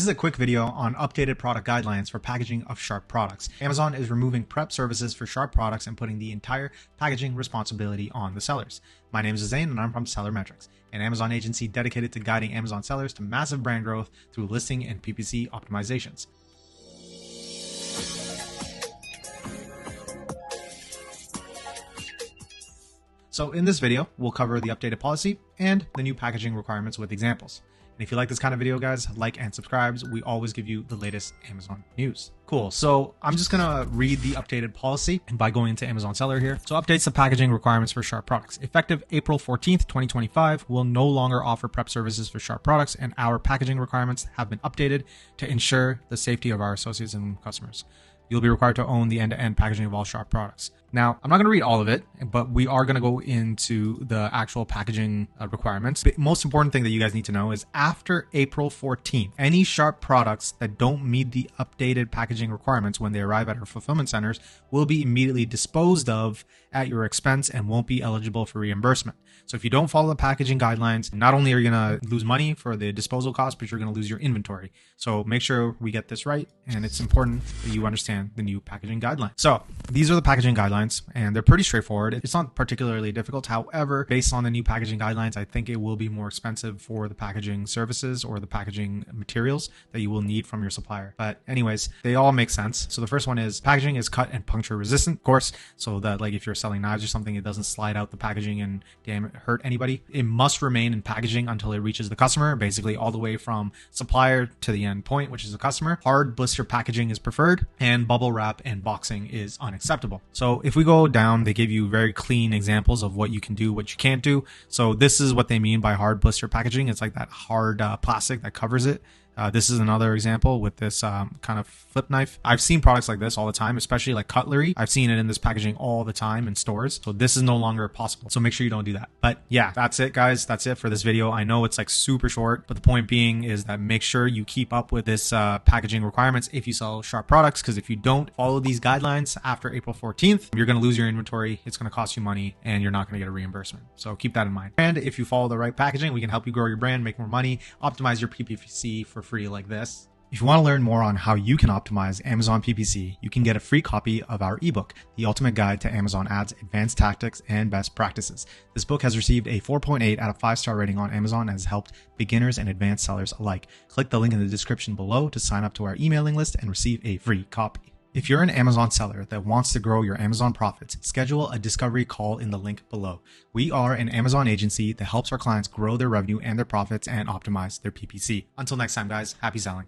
This is a quick video on updated product guidelines for packaging of Sharp products. Amazon is removing prep services for Sharp products and putting the entire packaging responsibility on the sellers. My name is Zane and I'm from SellerMetrics, an Amazon agency dedicated to guiding Amazon sellers to massive brand growth through listing and PPC optimizations. So in this video, we'll cover the updated policy and the new packaging requirements with examples. And if you like this kind of video, guys, like and subscribe. We always give you the latest Amazon news. Cool. So I'm just going to read the updated policy and by going into Amazon Seller here. So updates the packaging requirements for Sharp products. Effective April 14th, 2025, we'll no longer offer prep services for Sharp products, and our packaging requirements have been updated to ensure the safety of our associates and customers. You'll be required to own the end-to-end packaging of all Sharp products. Now, I'm not going to read all of it, but we are going to go into the actual packaging requirements. The most important thing that you guys need to know is after April 14th, any Sharp products that don't meet the updated packaging requirements when they arrive at our fulfillment centers will be immediately disposed of at your expense and won't be eligible for reimbursement. So if you don't follow the packaging guidelines, not only are you going to lose money for the disposal cost, but you're going to lose your inventory. So make sure we get this right, and it's important that you understand the new packaging guidelines. So these are the packaging guidelines, and they're pretty straightforward. It's not particularly difficult. However, based on the new packaging guidelines, I think it will be more expensive for the packaging services or the packaging materials that you will need from your supplier. But anyways, they all make sense. So the first one is packaging is cut and puncture resistant, of course, so that like if you're selling knives or something, it doesn't slide out the packaging and hurt anybody. It must remain in packaging until it reaches the customer, basically all the way from supplier to the end point, which is the customer. Hard blister packaging is preferred, and bubble wrap and boxing is unacceptable. So if we go down, they give you very clean examples of what you can do, what you can't do. So this is what they mean by hard blister packaging. It's like that hard plastic that covers it. This is another example with this kind of flip knife. I've seen products like this all the time, especially like cutlery. I've seen it in this packaging all the time in stores. So this is no longer possible. So make sure you don't do that. But yeah, that's it, guys. That's it for this video. I know it's like super short, but the point being is that make sure you keep up with this packaging requirements if you sell Sharp products, because if you don't follow these guidelines after April 14th, you're going to lose your inventory. It's going to cost you money and you're not going to get a reimbursement. So keep that in mind. And if you follow the right packaging, we can help you grow your brand, make more money, optimize your PPC for free like this. If you want to learn more on how you can optimize Amazon PPC, you can get a free copy of our ebook, The Ultimate Guide to Amazon Ads, Advanced Tactics and Best Practices. This book has received a 4.8 out of 5-star rating on Amazon and has helped beginners and advanced sellers alike. Click the link in the description below to sign up to our emailing list and receive a free copy. If you're an Amazon seller that wants to grow your Amazon profits, schedule a discovery call in the link below. We are an Amazon agency that helps our clients grow their revenue and their profits and optimize their PPC. Until next time, guys, happy selling.